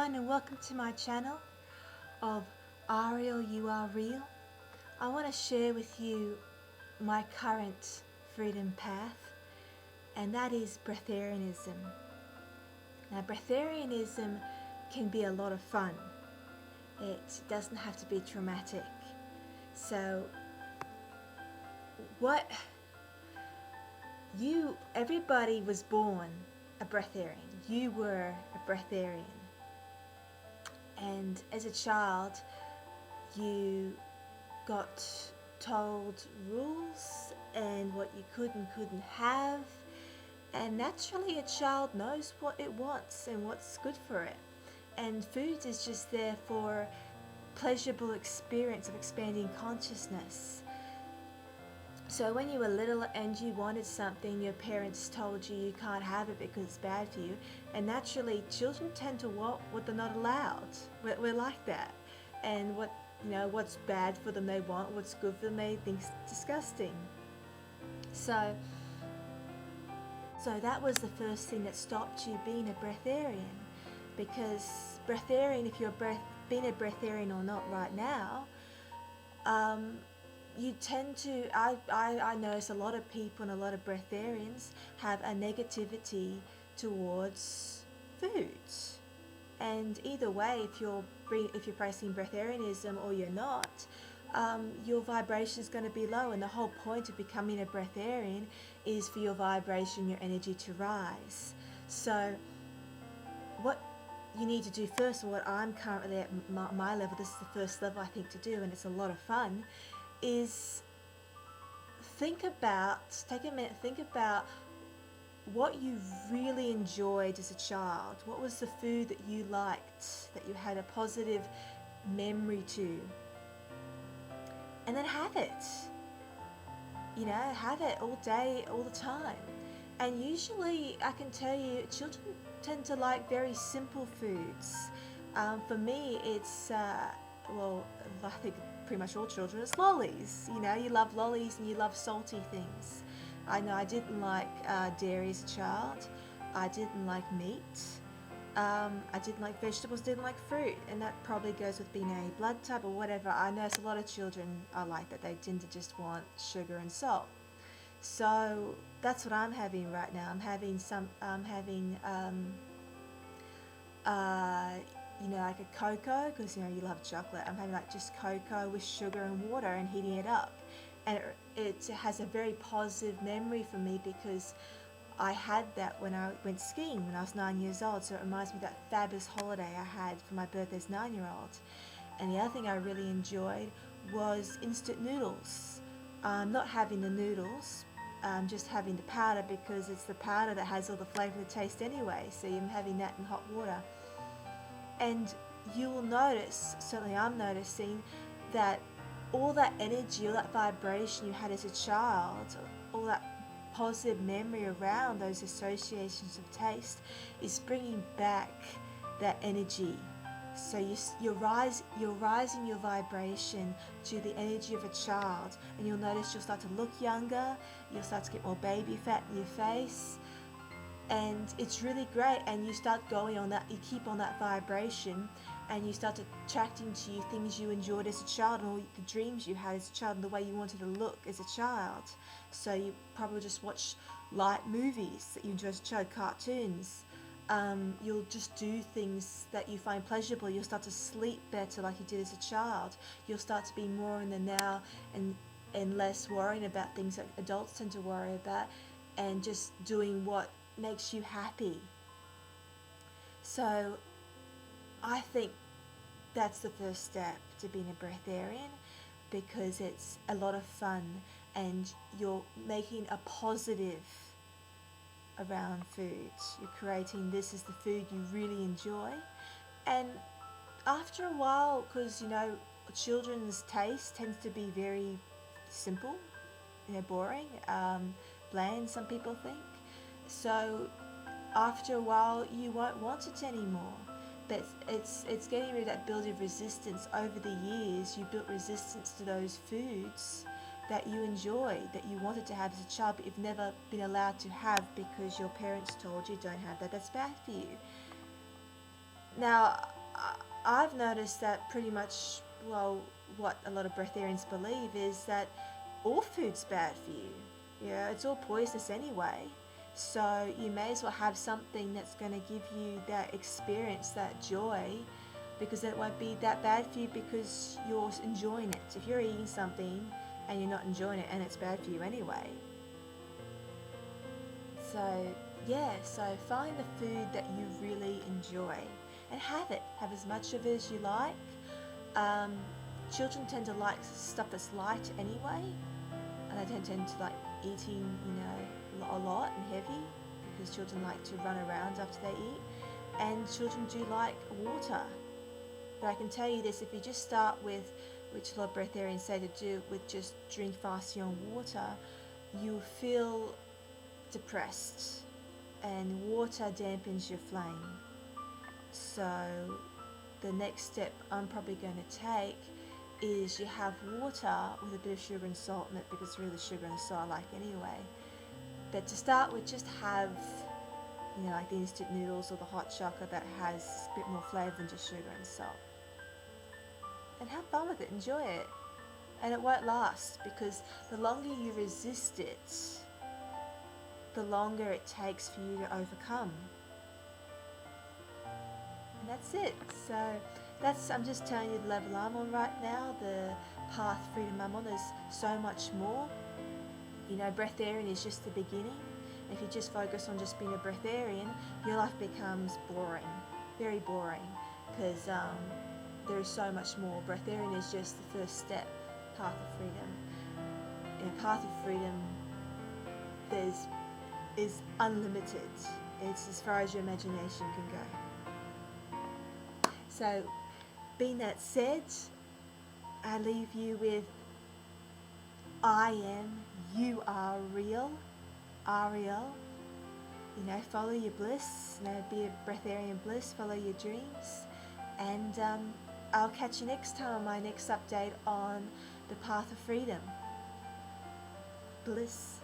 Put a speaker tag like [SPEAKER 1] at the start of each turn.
[SPEAKER 1] everyone, and welcome to my channel of Ariel You Are Real. I want to share with you my current freedom path, and that is Breatharianism. Now, Breatharianism can be a lot of fun. It doesn't have to be traumatic. So everybody was born a Breatharian. You were a Breatharian. And as a child, you got told rules and what you could and couldn't have. And naturally, a child knows what it wants and what's good for it. And food is just there for pleasurable experience of expanding consciousness. So when you were little and you wanted something, your parents told you can't have it because it's bad for you. And naturally, children tend to want what they're not allowed. We're like that. And what's bad for them they want, what's good for them they think's disgusting. So that was the first thing that stopped you being a Breatharian. Because Breatharian, if you're being a Breatharian or not right now, you tend to, I notice a lot of people and a lot of Breatharians have a negativity towards foods. And either way, if you're practicing Breatharianism or you're not, your vibration is going to be low. And the whole point of becoming a Breatharian is for your vibration, your energy to rise. So what you need to do first, or what I'm currently at my level, this is the first level I think to do, and it's a lot of fun, is take a minute, think about what you really enjoyed as a child. What was the food that you liked, that you had a positive memory to? And then have it. Have it all day, all the time. And usually, I can tell you, children tend to like very simple foods. For me, it's, I think pretty much all children, it's lollies. You love lollies and you love salty things. I know I didn't like dairy as a child. I didn't like meat. I didn't like vegetables, didn't like fruit. And that probably goes with being a blood type or whatever. I notice a lot of children are like that. They tend to just want sugar and salt. So that's what I'm having right now. I'm having like a cocoa, because you love chocolate. I'm having like just cocoa with sugar and water and heating it up. And it has a very positive memory for me, because I had that when I went skiing when I was 9 years old. So it reminds me of that fabulous holiday I had for my birthday as 9-year-old. And the other thing I really enjoyed was instant noodles. Not having the noodles, just having the powder, because it's the powder that has all the flavor and the taste anyway. So you're having that in hot water. And you will notice, certainly I'm noticing, that all that energy, all that vibration you had as a child, all that positive memory around those associations of taste is bringing back that energy. So you're rising your vibration to the energy of a child, and you'll notice you'll start to look younger, you'll start to get more baby fat in your face, and it's really great. And you start going on that, you keep on that vibration, and you start attracting to you things you enjoyed as a child, and all the dreams you had as a child, and the way you wanted to look as a child. So you probably just watch light movies that you enjoyed as a child, cartoons. You'll just do things that you find pleasurable. You'll start to sleep better like you did as a child. You'll start to be more in the now and less worrying about things that adults tend to worry about, and just doing what makes you happy. So I think that's the first step to being a Breatharian, because it's a lot of fun and you're making a positive around food. You're creating this as the food you really enjoy. And after a while, because children's taste tends to be very simple, boring, bland, some people think. So after a while you won't want it anymore. But it's getting rid of that build of resistance. Over the years you built resistance to those foods that you enjoy, that you wanted to have as a child, but you've never been allowed to have because your parents told you don't have that, that's bad for you. Now, I've noticed that pretty much, well, what a lot of breatharians believe is that all food's bad for you. Yeah, it's all poisonous anyway. So you may as well have something that's going to give you that experience, that joy, because it won't be that bad for you because you're enjoying it. If you're eating something and you're not enjoying it and it's bad for you anyway. So yeah, so find the food that you really enjoy and have it. Have as much of it as you like. Children tend to like stuff that's light anyway, and they tend to like eating, a lot and heavy, because children like to run around after they eat, and children do like water. But I can tell you this, if you just start with, which a lot of breatharians say to do, with just drink fasting on water, you feel depressed, and water dampens your flame. So the next step I'm probably going to take is you have water with a bit of sugar and salt in it, because it's really sugar and salt I like anyway. But to start with, just have, like the instant noodles or the hot chocolate that has a bit more flavour than just sugar and salt. And have fun with it, enjoy it. And it won't last, because the longer you resist it, the longer it takes for you to overcome. And that's it. So I'm just telling you the level I'm on right now, the path freedom I'm on. There's so much more. Breatharian is just the beginning. If you just focus on just being a breatharian, your life becomes boring, very boring, because there is so much more. Breatharian is just the first step, path of freedom. In a path of freedom, is unlimited. It's as far as your imagination can go. So, being that said, I leave you with I am, you are real, Ariel. Follow your bliss, be a breatharian bliss, follow your dreams. And I'll catch you next time on my next update on the path of freedom. Bliss.